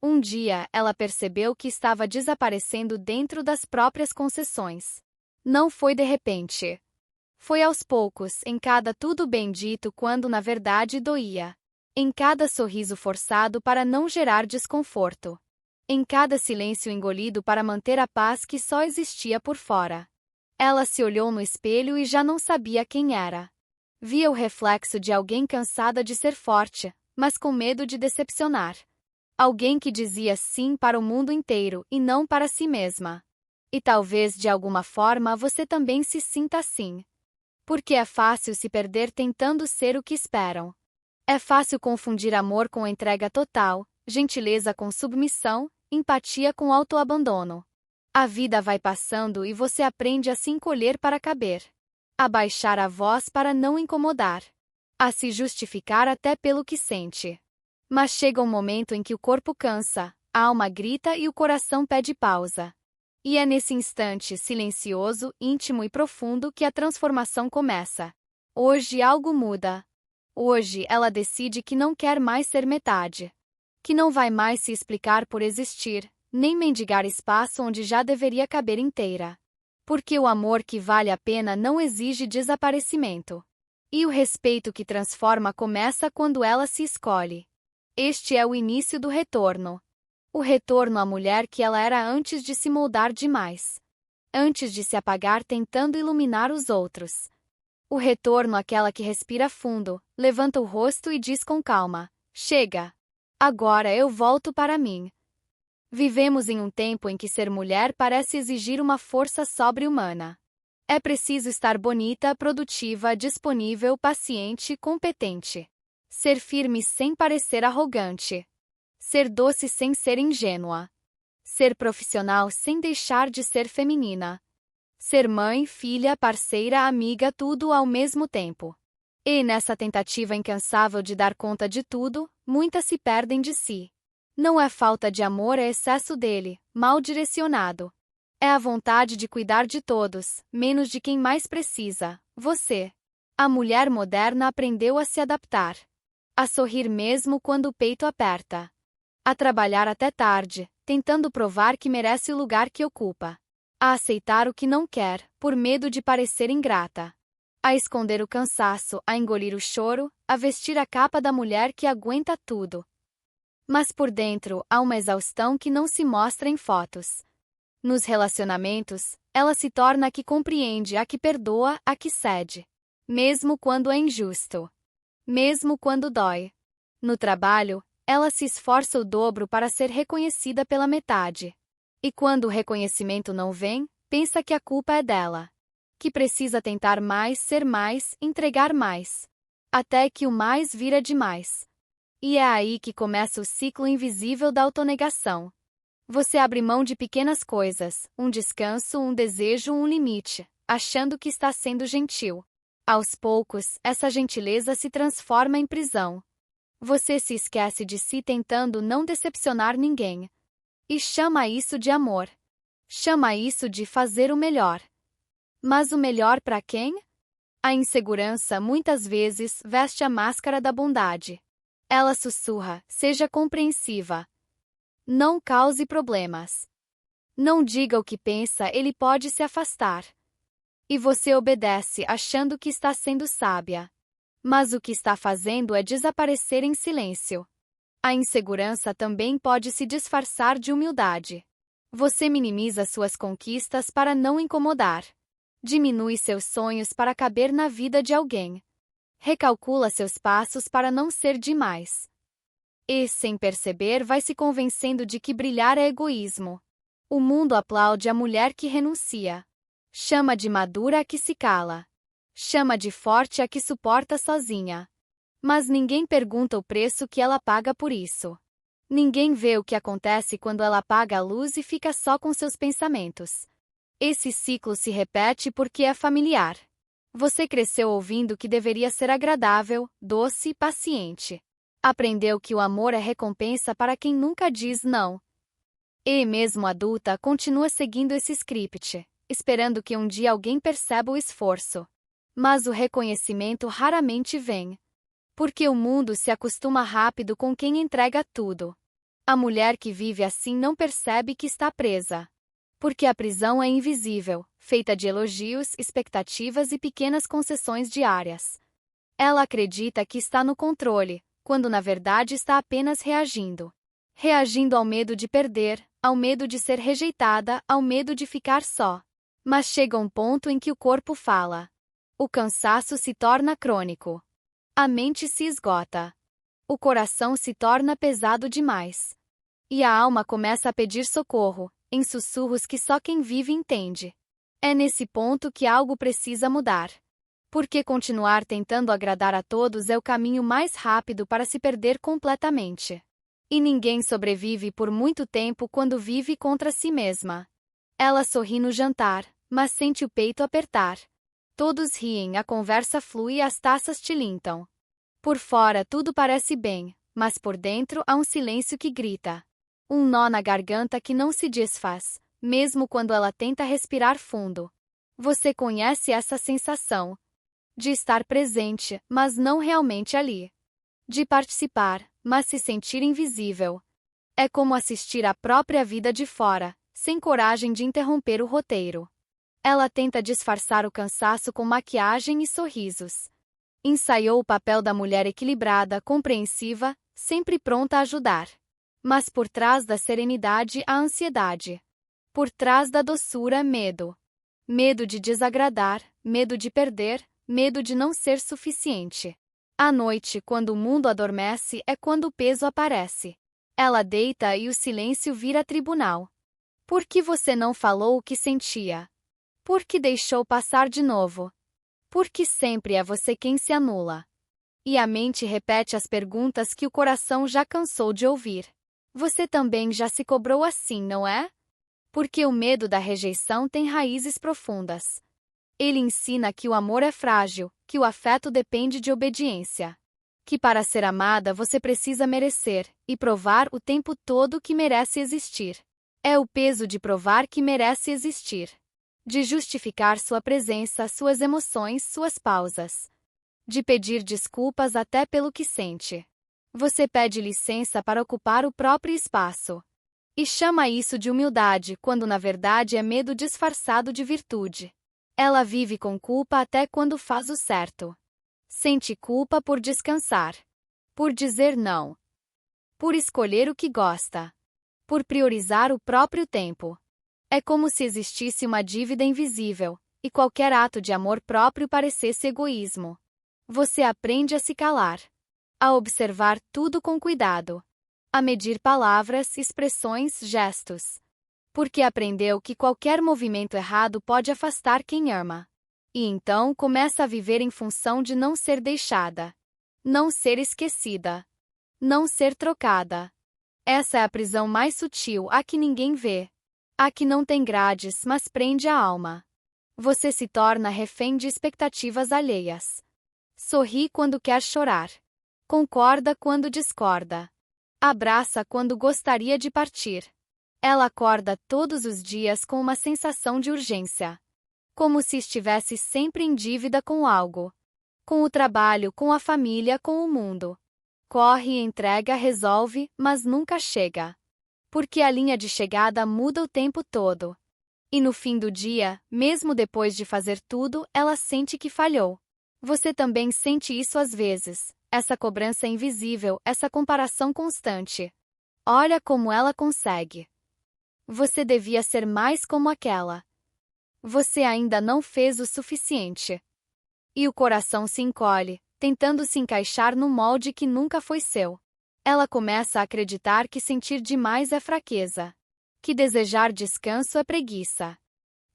Um dia, ela percebeu que estava desaparecendo dentro das próprias concessões. Não foi de repente. Foi aos poucos, em cada tudo bem dito quando na verdade doía. Em cada sorriso forçado para não gerar desconforto. Em cada silêncio engolido para manter a paz que só existia por fora. Ela se olhou no espelho e já não sabia quem era. Via o reflexo de alguém cansada de ser forte, mas com medo de decepcionar. Alguém que dizia sim para o mundo inteiro e não para si mesma. E talvez de alguma forma você também se sinta assim. Porque é fácil se perder tentando ser o que esperam. É fácil confundir amor com entrega total, gentileza com submissão, empatia com autoabandono. A vida vai passando e você aprende a se encolher para caber. A baixar a voz para não incomodar. A se justificar até pelo que sente. Mas chega um momento em que o corpo cansa, a alma grita e o coração pede pausa. E é nesse instante silencioso, íntimo e profundo que a transformação começa. Hoje algo muda. Hoje ela decide que não quer mais ser metade. Que não vai mais se explicar por existir, nem mendigar espaço onde já deveria caber inteira. Porque o amor que vale a pena não exige desaparecimento. E o respeito que transforma começa quando ela se escolhe. Este é o início do retorno. O retorno à mulher que ela era antes de se moldar demais. Antes de se apagar tentando iluminar os outros. O retorno àquela que respira fundo, levanta o rosto e diz com calma: chega! Agora eu volto para mim. Vivemos em um tempo em que ser mulher parece exigir uma força sobre-humana. É preciso estar bonita, produtiva, disponível, paciente, competente. Ser firme sem parecer arrogante. Ser doce sem ser ingênua. Ser profissional sem deixar de ser feminina. Ser mãe, filha, parceira, amiga, tudo ao mesmo tempo. E nessa tentativa incansável de dar conta de tudo, muitas se perdem de si. Não é falta de amor, é excesso dele, mal direcionado. É a vontade de cuidar de todos, menos de quem mais precisa, você. A mulher moderna aprendeu a se adaptar. A sorrir mesmo quando o peito aperta. A trabalhar até tarde, tentando provar que merece o lugar que ocupa. A aceitar o que não quer, por medo de parecer ingrata. A esconder o cansaço, a engolir o choro, a vestir a capa da mulher que aguenta tudo. Mas por dentro há uma exaustão que não se mostra em fotos. Nos relacionamentos, ela se torna a que compreende, a que perdoa, a que cede. Mesmo quando é injusto. Mesmo quando dói. No trabalho, ela se esforça o dobro para ser reconhecida pela metade. E quando o reconhecimento não vem, pensa que a culpa é dela. Que precisa tentar mais, ser mais, entregar mais. Até que o mais vira demais. E é aí que começa o ciclo invisível da autonegação. Você abre mão de pequenas coisas, um descanso, um desejo, um limite, achando que está sendo gentil. Aos poucos, essa gentileza se transforma em prisão. Você se esquece de si tentando não decepcionar ninguém. E chama isso de amor. Chama isso de fazer o melhor. Mas o melhor para quem? A insegurança muitas vezes veste a máscara da bondade. Ela sussurra: seja compreensiva. Não cause problemas. Não diga o que pensa, ele pode se afastar. E você obedece achando que está sendo sábia. Mas o que está fazendo é desaparecer em silêncio. A insegurança também pode se disfarçar de humildade. Você minimiza suas conquistas para não incomodar. Diminui seus sonhos para caber na vida de alguém. Recalcula seus passos para não ser demais. E, sem perceber, vai se convencendo de que brilhar é egoísmo. O mundo aplaude a mulher que renuncia. Chama de madura a que se cala. Chama de forte a que suporta sozinha. Mas ninguém pergunta o preço que ela paga por isso. Ninguém vê o que acontece quando ela apaga a luz e fica só com seus pensamentos. Esse ciclo se repete porque é familiar. Você cresceu ouvindo que deveria ser agradável, doce e paciente. Aprendeu que o amor é recompensa para quem nunca diz não. E, mesmo adulta, continua seguindo esse script, esperando que um dia alguém perceba o esforço. Mas o reconhecimento raramente vem. Porque o mundo se acostuma rápido com quem entrega tudo. A mulher que vive assim não percebe que está presa. Porque a prisão é invisível, feita de elogios, expectativas e pequenas concessões diárias. Ela acredita que está no controle, quando na verdade está apenas reagindo. Reagindo ao medo de perder, ao medo de ser rejeitada, ao medo de ficar só. Mas chega um ponto em que o corpo fala. O cansaço se torna crônico. A mente se esgota. O coração se torna pesado demais. E a alma começa a pedir socorro, em sussurros que só quem vive entende. É nesse ponto que algo precisa mudar. Porque continuar tentando agradar a todos é o caminho mais rápido para se perder completamente. E ninguém sobrevive por muito tempo quando vive contra si mesma. Ela sorri no jantar, mas sente o peito apertar. Todos riem, a conversa flui e as taças tilintam. Por fora tudo parece bem, mas por dentro há um silêncio que grita. Um nó na garganta que não se desfaz, mesmo quando ela tenta respirar fundo. Você conhece essa sensação? De estar presente, mas não realmente ali. De participar, mas se sentir invisível. É como assistir à própria vida de fora, sem coragem de interromper o roteiro. Ela tenta disfarçar o cansaço com maquiagem e sorrisos. Ensaiou o papel da mulher equilibrada, compreensiva, sempre pronta a ajudar. Mas por trás da serenidade há ansiedade. Por trás da doçura, medo. Medo de desagradar, medo de perder, medo de não ser suficiente. À noite, quando o mundo adormece, é quando o peso aparece. Ela deita e o silêncio vira tribunal. Por que você não falou o que sentia? Por que deixou passar de novo? Por que sempre é você quem se anula? E a mente repete as perguntas que o coração já cansou de ouvir. Você também já se cobrou assim, não é? Porque o medo da rejeição tem raízes profundas. Ele ensina que o amor é frágil, que o afeto depende de obediência. Que para ser amada você precisa merecer, e provar o tempo todo que merece existir. É o peso de provar que merece existir. De justificar sua presença, suas emoções, suas pausas. De pedir desculpas até pelo que sente. Você pede licença para ocupar o próprio espaço. E chama isso de humildade, quando na verdade é medo disfarçado de virtude. Ela vive com culpa até quando faz o certo. Sente culpa por descansar. Por dizer não. Por escolher o que gosta. Por priorizar o próprio tempo. É como se existisse uma dívida invisível, e qualquer ato de amor próprio parecesse egoísmo. Você aprende a se calar. A observar tudo com cuidado. A medir palavras, expressões, gestos. Porque aprendeu que qualquer movimento errado pode afastar quem ama. E então começa a viver em função de não ser deixada. Não ser esquecida. Não ser trocada. Essa é a prisão mais sutil, a que ninguém vê. A que não tem grades, mas prende a alma. Você se torna refém de expectativas alheias. Sorri quando quer chorar. Concorda quando discorda. Abraça quando gostaria de partir. Ela acorda todos os dias com uma sensação de urgência. Como se estivesse sempre em dívida com algo. Com o trabalho, com a família, com o mundo. Corre, entrega, resolve, mas nunca chega. Porque a linha de chegada muda o tempo todo. E no fim do dia, mesmo depois de fazer tudo, ela sente que falhou. Você também sente isso às vezes, essa cobrança invisível, essa comparação constante. Olha como ela consegue. Você devia ser mais como aquela. Você ainda não fez o suficiente. E o coração se encolhe, tentando se encaixar no molde que nunca foi seu. Ela começa a acreditar que sentir demais é fraqueza. Que desejar descanso é preguiça.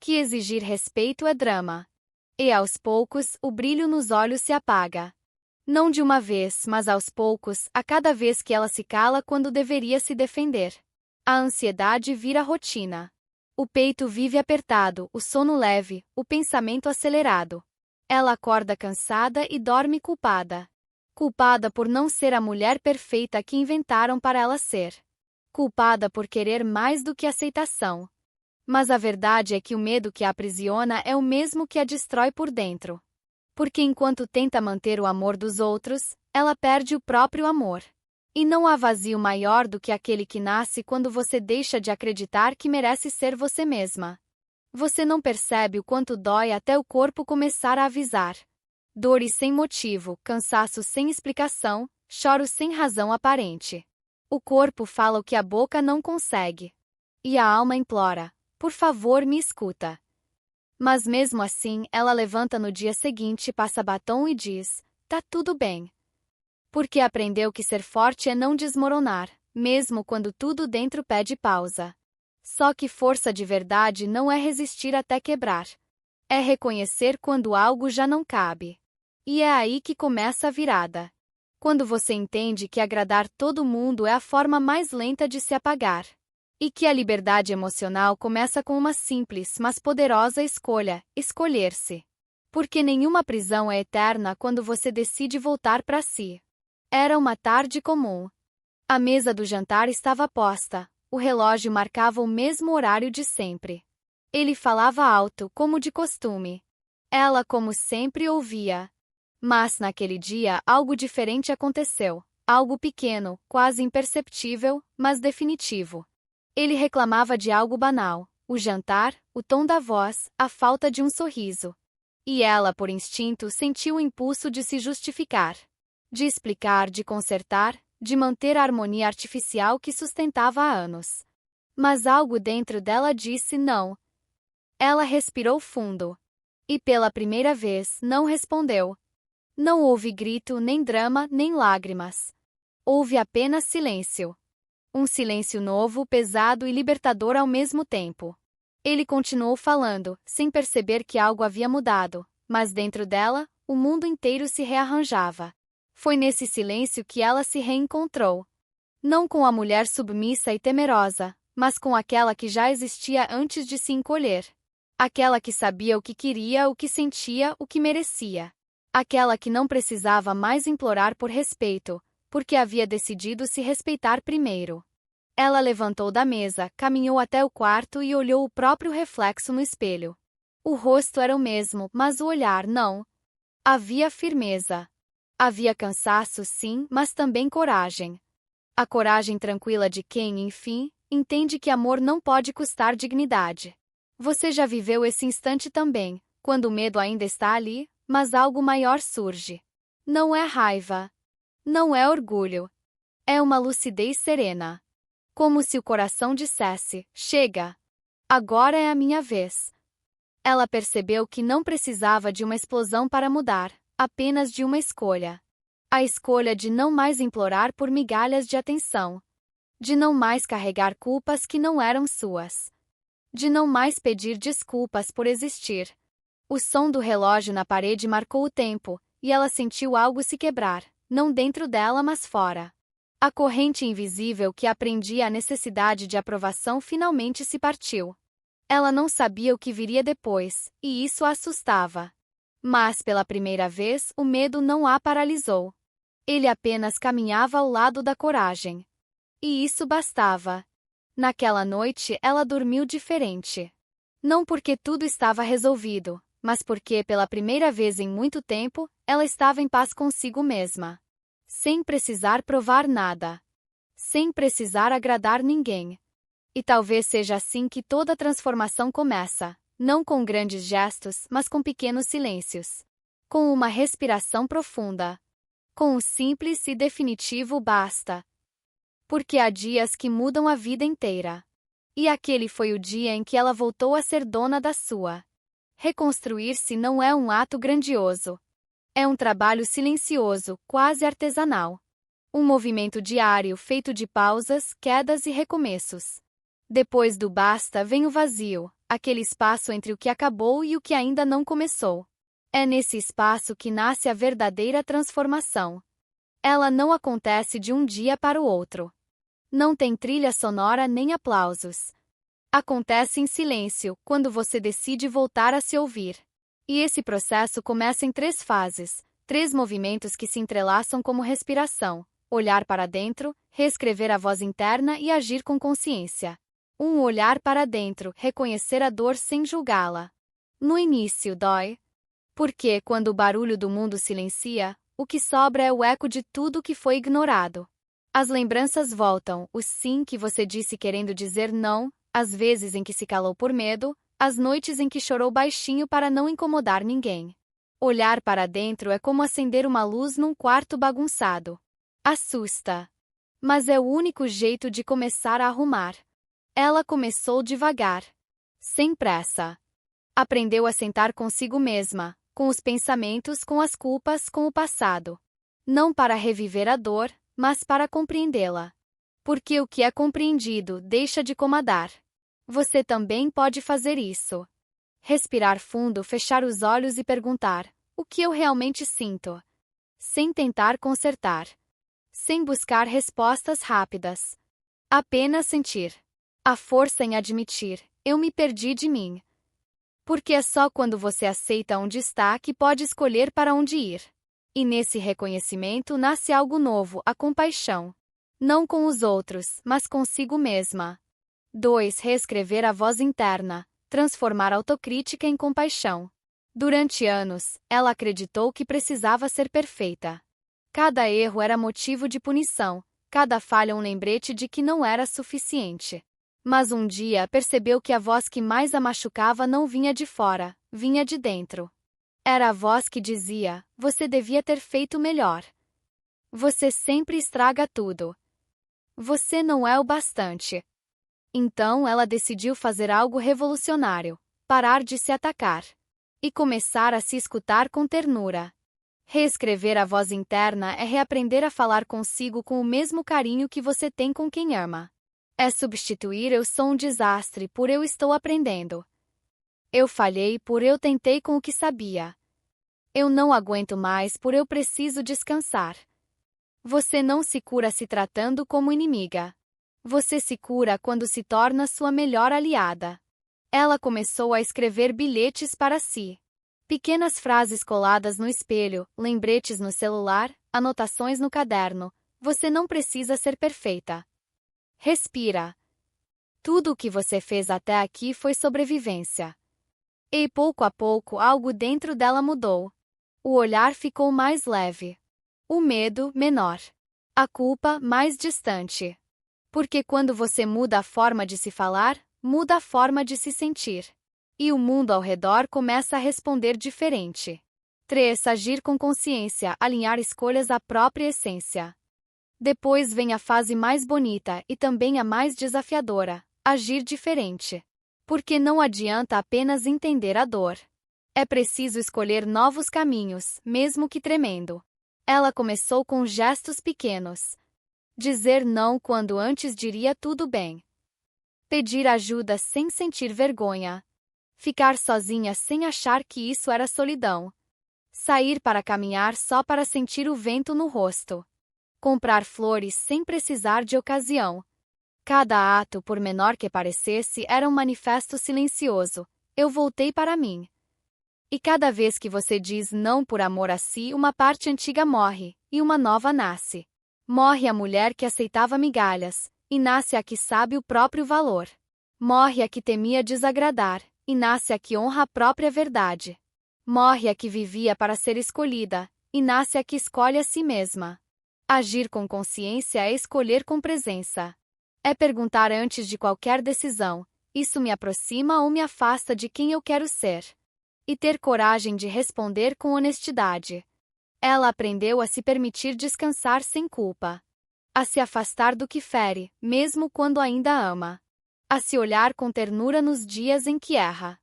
Que exigir respeito é drama. E aos poucos, o brilho nos olhos se apaga. Não de uma vez, mas aos poucos, a cada vez que ela se cala quando deveria se defender. A ansiedade vira rotina. O peito vive apertado, o sono leve, o pensamento acelerado. Ela acorda cansada e dorme culpada. Culpada por não ser a mulher perfeita que inventaram para ela ser. Culpada por querer mais do que aceitação. Mas a verdade é que o medo que a aprisiona é o mesmo que a destrói por dentro. Porque enquanto tenta manter o amor dos outros, ela perde o próprio amor. E não há vazio maior do que aquele que nasce quando você deixa de acreditar que merece ser você mesma. Você não percebe o quanto dói até o corpo começar a avisar. Dores sem motivo, cansaço sem explicação, choro sem razão aparente. O corpo fala o que a boca não consegue. E a alma implora: por favor, me escuta. Mas mesmo assim, ela levanta no dia seguinte, passa batom e diz: tá tudo bem. Porque aprendeu que ser forte é não desmoronar, mesmo quando tudo dentro pede pausa. Só que força de verdade não é resistir até quebrar. É reconhecer quando algo já não cabe. E é aí que começa a virada. Quando você entende que agradar todo mundo é a forma mais lenta de se apagar. E que a liberdade emocional começa com uma simples, mas poderosa escolha: escolher-se. Porque nenhuma prisão é eterna quando você decide voltar para si. Era uma tarde comum. A mesa do jantar estava posta. O relógio marcava o mesmo horário de sempre. Ele falava alto, como de costume. Ela, como sempre, ouvia. Mas, naquele dia, algo diferente aconteceu. Algo pequeno, quase imperceptível, mas definitivo. Ele reclamava de algo banal: o jantar, o tom da voz, a falta de um sorriso. E ela, por instinto, sentiu o impulso de se justificar. De explicar, de consertar, de manter a harmonia artificial que sustentava há anos. Mas algo dentro dela disse não. Ela respirou fundo. E pela primeira vez não respondeu. Não houve grito, nem drama, nem lágrimas. Houve apenas silêncio. Um silêncio novo, pesado e libertador ao mesmo tempo. Ele continuou falando, sem perceber que algo havia mudado, mas dentro dela, o mundo inteiro se rearranjava. Foi nesse silêncio que ela se reencontrou. Não com a mulher submissa e temerosa, mas com aquela que já existia antes de se encolher. Aquela que sabia o que queria, o que sentia, o que merecia. Aquela que não precisava mais implorar por respeito, porque havia decidido se respeitar primeiro. Ela levantou da mesa, caminhou até o quarto e olhou o próprio reflexo no espelho. O rosto era o mesmo, mas o olhar não. Havia firmeza. Havia cansaço, sim, mas também coragem. A coragem tranquila de quem, enfim, entende que amor não pode custar dignidade. Você já viveu esse instante também, quando o medo ainda está ali, mas algo maior surge. Não é raiva. Não é orgulho. É uma lucidez serena. Como se o coração dissesse: chega! Agora é a minha vez. Ela percebeu que não precisava de uma explosão para mudar, apenas de uma escolha. A escolha de não mais implorar por migalhas de atenção. De não mais carregar culpas que não eram suas. De não mais pedir desculpas por existir. O som do relógio na parede marcou o tempo, e ela sentiu algo se quebrar, não dentro dela mas fora. A corrente invisível que aprendia a necessidade de aprovação finalmente se partiu. Ela não sabia o que viria depois, e isso a assustava. Mas, pela primeira vez, o medo não a paralisou. Ele apenas caminhava ao lado da coragem. E isso bastava. Naquela noite, ela dormiu diferente. Não porque tudo estava resolvido, mas porque, pela primeira vez em muito tempo, ela estava em paz consigo mesma. Sem precisar provar nada. Sem precisar agradar ninguém. E talvez seja assim que toda transformação começa, não com grandes gestos, mas com pequenos silêncios. Com uma respiração profunda. Com o simples e definitivo basta. Porque há dias que mudam a vida inteira. E aquele foi o dia em que ela voltou a ser dona da sua. Reconstruir-se não é um ato grandioso. É um trabalho silencioso, quase artesanal. Um movimento diário feito de pausas, quedas e recomeços. Depois do basta vem o vazio, aquele espaço entre o que acabou e o que ainda não começou. É nesse espaço que nasce a verdadeira transformação. Ela não acontece de um dia para o outro. Não tem trilha sonora nem aplausos. Acontece em silêncio, quando você decide voltar a se ouvir. E esse processo começa em 3 fases, 3 movimentos que se entrelaçam como respiração: olhar para dentro, reescrever a voz interna e agir com consciência. Um olhar para dentro, reconhecer a dor sem julgá-la. No início dói. Porque, quando o barulho do mundo silencia, o que sobra é o eco de tudo que foi ignorado. As lembranças voltam, o sim que você disse querendo dizer não, as vezes em que se calou por medo, as noites em que chorou baixinho para não incomodar ninguém. Olhar para dentro é como acender uma luz num quarto bagunçado. Assusta. Mas é o único jeito de começar a arrumar. Ela começou devagar. Sem pressa. Aprendeu a sentar consigo mesma, com os pensamentos, com as culpas, com o passado. Não para reviver a dor, mas para compreendê-la. Porque o que é compreendido deixa de comandar. Você também pode fazer isso. Respirar fundo, fechar os olhos e perguntar: o que eu realmente sinto? Sem tentar consertar. Sem buscar respostas rápidas. Apenas sentir. A força em admitir: eu me perdi de mim. Porque é só quando você aceita onde está que pode escolher para onde ir. E nesse reconhecimento nasce algo novo, a compaixão. Não com os outros, mas consigo mesma. 2. Reescrever a voz interna. Transformar autocrítica em compaixão. Durante anos, ela acreditou que precisava ser perfeita. Cada erro era motivo de punição, cada falha um lembrete de que não era suficiente. Mas um dia percebeu que a voz que mais a machucava não vinha de fora, vinha de dentro. Era a voz que dizia: você devia ter feito melhor. Você sempre estraga tudo. Você não é o bastante. Então ela decidiu fazer algo revolucionário: parar de se atacar. E começar a se escutar com ternura. Reescrever a voz interna é reaprender a falar consigo com o mesmo carinho que você tem com quem ama. É substituir eu sou um desastre por eu estou aprendendo. Eu falhei por eu tentei com o que sabia. Eu não aguento mais por eu preciso descansar. Você não se cura se tratando como inimiga. Você se cura quando se torna sua melhor aliada. Ela começou a escrever bilhetes para si. Pequenas frases coladas no espelho, lembretes no celular, anotações no caderno. Você não precisa ser perfeita. Respira. Tudo o que você fez até aqui foi sobrevivência. E pouco a pouco algo dentro dela mudou. O olhar ficou mais leve. O medo, menor. A culpa, mais distante. Porque quando você muda a forma de se falar, muda a forma de se sentir. E o mundo ao redor começa a responder diferente. 3. Agir com consciência, alinhar escolhas à própria essência. Depois vem a fase mais bonita e também a mais desafiadora: agir diferente. Porque não adianta apenas entender a dor. É preciso escolher novos caminhos, mesmo que tremendo. Ela começou com gestos pequenos. Dizer não quando antes diria tudo bem. Pedir ajuda sem sentir vergonha. Ficar sozinha sem achar que isso era solidão. Sair para caminhar só para sentir o vento no rosto. Comprar flores sem precisar de ocasião. Cada ato, por menor que parecesse, era um manifesto silencioso: eu voltei para mim. E cada vez que você diz não por amor a si, uma parte antiga morre, e uma nova nasce. Morre a mulher que aceitava migalhas, e nasce a que sabe o próprio valor. Morre a que temia desagradar, e nasce a que honra a própria verdade. Morre a que vivia para ser escolhida, e nasce a que escolhe a si mesma. Agir com consciência é escolher com presença. É perguntar antes de qualquer decisão: isso me aproxima ou me afasta de quem eu quero ser? E ter coragem de responder com honestidade. Ela aprendeu a se permitir descansar sem culpa. A se afastar do que fere, mesmo quando ainda ama. A se olhar com ternura nos dias em que erra.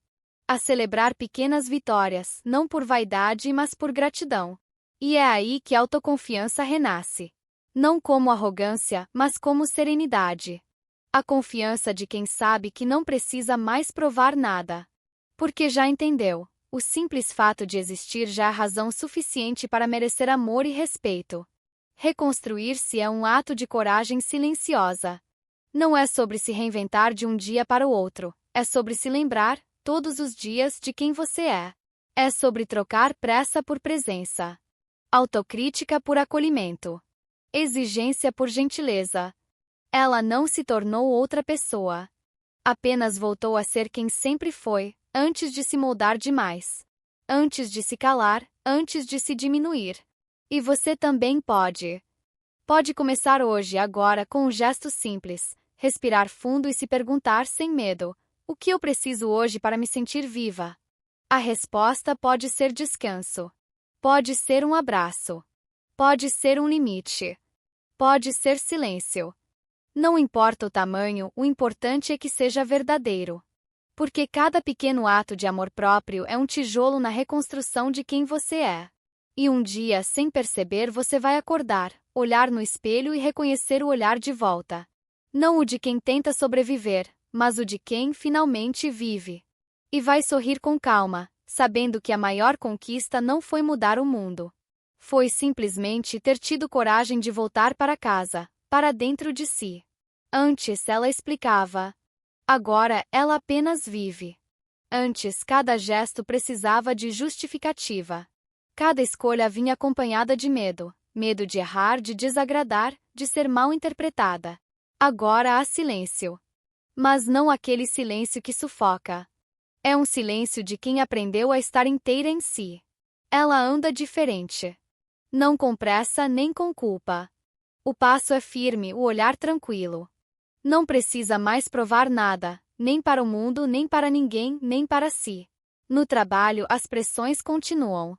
A celebrar pequenas vitórias, não por vaidade, mas por gratidão. E é aí que a autoconfiança renasce. Não como arrogância, mas como serenidade. A confiança de quem sabe que não precisa mais provar nada. Porque já entendeu, o simples fato de existir já é razão suficiente para merecer amor e respeito. Reconstruir-se é um ato de coragem silenciosa. Não é sobre se reinventar de um dia para o outro, é sobre se lembrar, todos os dias, de quem você é. É sobre trocar pressa por presença. Autocrítica por acolhimento. Exigência por gentileza. Ela não se tornou outra pessoa. Apenas voltou a ser quem sempre foi, antes de se moldar demais. Antes de se calar, antes de se diminuir. E você também pode. Pode começar hoje, agora, com um gesto simples, respirar fundo e se perguntar sem medo: o que eu preciso hoje para me sentir viva? A resposta pode ser descanso. Pode ser um abraço. Pode ser um limite. Pode ser silêncio. Não importa o tamanho, o importante é que seja verdadeiro. Porque cada pequeno ato de amor próprio é um tijolo na reconstrução de quem você é. E um dia, sem perceber, você vai acordar, olhar no espelho e reconhecer o olhar de volta. Não o de quem tenta sobreviver, mas o de quem finalmente vive. E vai sorrir com calma, sabendo que a maior conquista não foi mudar o mundo. Foi simplesmente ter tido coragem de voltar para casa, para dentro de si. Antes ela explicava. Agora ela apenas vive. Antes cada gesto precisava de justificativa. Cada escolha vinha acompanhada de medo. Medo de errar, de desagradar, de ser mal interpretada. Agora há silêncio. Mas não aquele silêncio que sufoca. É um silêncio de quem aprendeu a estar inteira em si. Ela anda diferente. Não com pressa nem com culpa. O passo é firme, o olhar tranquilo. Não precisa mais provar nada, nem para o mundo, nem para ninguém, nem para si. No trabalho, as pressões continuam.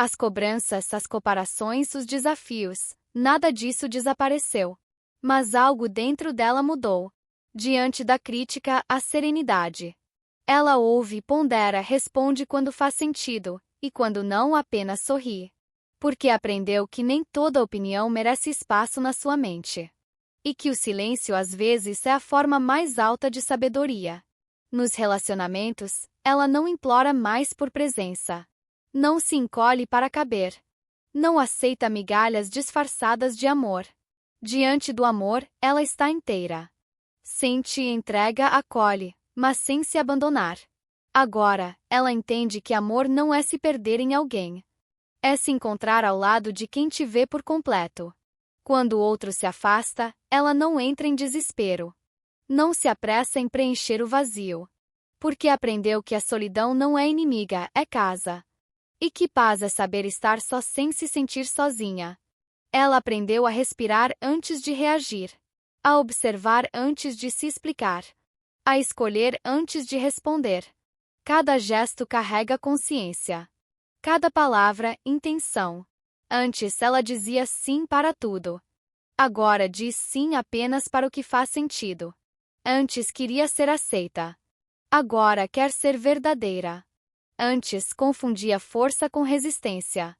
As cobranças, as comparações, os desafios, nada disso desapareceu. Mas algo dentro dela mudou. Diante da crítica, a serenidade. Ela ouve, pondera, responde quando faz sentido, e quando não, apenas sorri. Porque aprendeu que nem toda opinião merece espaço na sua mente. E que o silêncio às vezes é a forma mais alta de sabedoria. Nos relacionamentos, ela não implora mais por presença. Não se encolhe para caber. Não aceita migalhas disfarçadas de amor. Diante do amor, ela está inteira. Sente, entrega, acolhe, mas sem se abandonar. Agora, ela entende que amor não é se perder em alguém. É se encontrar ao lado de quem te vê por completo. Quando o outro se afasta, ela não entra em desespero. Não se apressa em preencher o vazio. Porque aprendeu que a solidão não é inimiga, é casa. E que paz é saber estar só sem se sentir sozinha. Ela aprendeu a respirar antes de reagir. A observar antes de se explicar. A escolher antes de responder. Cada gesto carrega consciência. Cada palavra, intenção. Antes ela dizia sim para tudo. Agora diz sim apenas para o que faz sentido. Antes queria ser aceita. Agora quer ser verdadeira. Antes confundia força com resistência.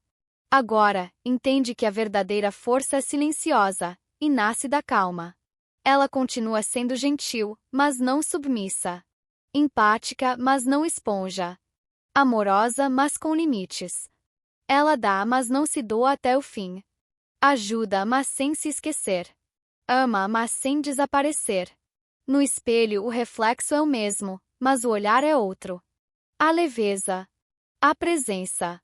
Agora entende que a verdadeira força é silenciosa e nasce da calma. Ela continua sendo gentil, mas não submissa. Empática, mas não esponja. Amorosa, mas com limites. Ela dá, mas não se doa até o fim. Ajuda, mas sem se esquecer. Ama, mas sem desaparecer. No espelho, o reflexo é o mesmo, mas o olhar é outro. Há leveza. Há presença.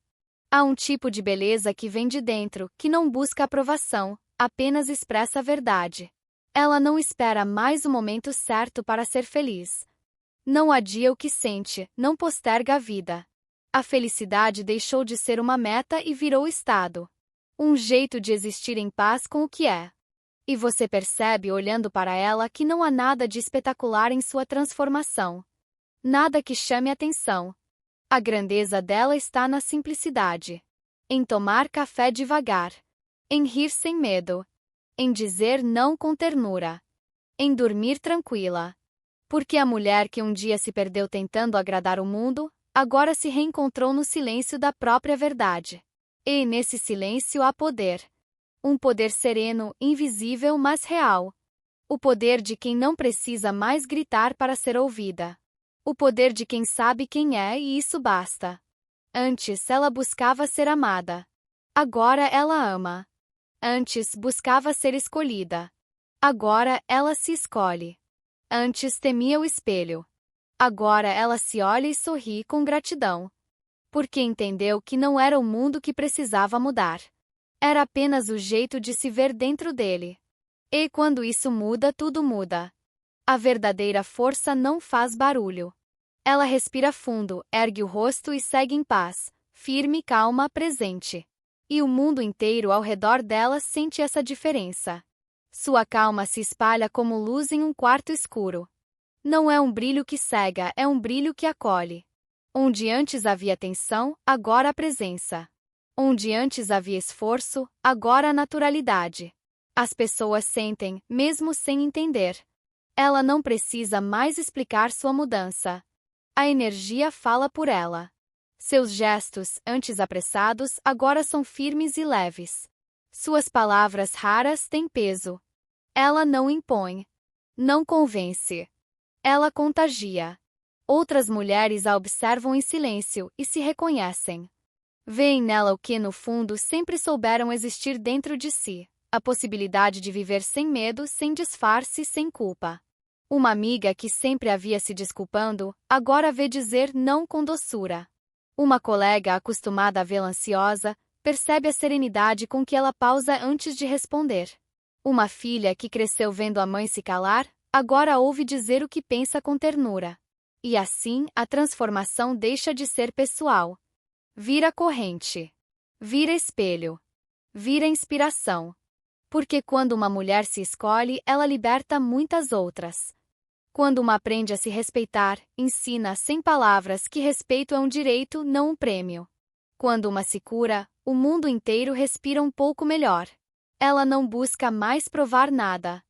Há um tipo de beleza que vem de dentro, que não busca aprovação, apenas expressa a verdade. Ela não espera mais o momento certo para ser feliz. Não adia o que sente, não posterga a vida. A felicidade deixou de ser uma meta e virou estado. Um jeito de existir em paz com o que é. E você percebe, olhando para ela, que não há nada de espetacular em sua transformação. Nada que chame atenção. A grandeza dela está na simplicidade. Em tomar café devagar. Em rir sem medo. Em dizer não com ternura. Em dormir tranquila. Porque a mulher que um dia se perdeu tentando agradar o mundo, agora se reencontrou no silêncio da própria verdade. E nesse silêncio há poder. Um poder sereno, invisível, mas real. O poder de quem não precisa mais gritar para ser ouvida. O poder de quem sabe quem é e isso basta. Antes ela buscava ser amada. Agora ela ama. Antes buscava ser escolhida. Agora ela se escolhe. Antes temia o espelho. Agora ela se olha e sorri com gratidão. Porque entendeu que não era o mundo que precisava mudar. Era apenas o jeito de se ver dentro dele. E quando isso muda, tudo muda. A verdadeira força não faz barulho. Ela respira fundo, ergue o rosto e segue em paz, firme, calma, presente. E o mundo inteiro ao redor dela sente essa diferença. Sua calma se espalha como luz em um quarto escuro. Não é um brilho que cega, é um brilho que acolhe. Onde antes havia tensão, agora há presença. Onde antes havia esforço, agora há naturalidade. As pessoas sentem, mesmo sem entender. Ela não precisa mais explicar sua mudança. A energia fala por ela. Seus gestos, antes apressados, agora são firmes e leves. Suas palavras raras têm peso. Ela não impõe. Não convence. Ela contagia. Outras mulheres a observam em silêncio e se reconhecem. Veem nela o que, no fundo, sempre souberam existir dentro de si: a possibilidade de viver sem medo, sem disfarce, sem culpa. Uma amiga que sempre havia se desculpando, agora vê dizer não com doçura. Uma colega acostumada a vê-la ansiosa, percebe a serenidade com que ela pausa antes de responder. Uma filha que cresceu vendo a mãe se calar, agora ouve dizer o que pensa com ternura. E assim, a transformação deixa de ser pessoal. Vira corrente. Vira espelho. Vira inspiração. Porque quando uma mulher se escolhe, ela liberta muitas outras. Quando uma aprende a se respeitar, ensina sem palavras que respeito é um direito, não um prêmio. Quando uma se cura, o mundo inteiro respira um pouco melhor. Ela não busca mais provar nada.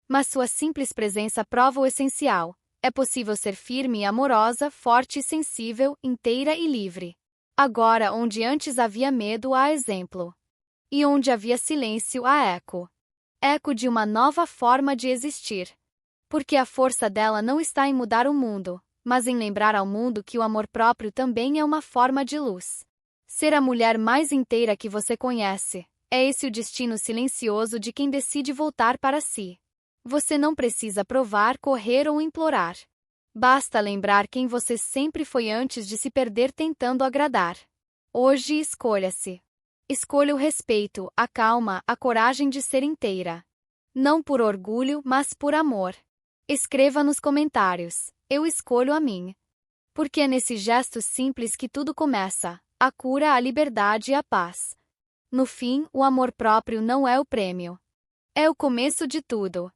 Mas sua simples presença prova o essencial. É possível ser firme e amorosa, forte e sensível, inteira e livre. Agora, onde antes havia medo, há exemplo. E onde havia silêncio, há eco. Eco de uma nova forma de existir. Porque a força dela não está em mudar o mundo, mas em lembrar ao mundo que o amor próprio também é uma forma de luz. Ser a mulher mais inteira que você conhece. É esse o destino silencioso de quem decide voltar para si. Você não precisa provar, correr ou implorar. Basta lembrar quem você sempre foi antes de se perder tentando agradar. Hoje escolha-se. Escolha o respeito, a calma, a coragem de ser inteira. Não por orgulho, mas por amor. Escreva nos comentários: eu escolho a mim. Porque é nesse gesto simples que tudo começa: a cura, a liberdade e a paz. No fim, o amor próprio não é o prêmio. É o começo de tudo.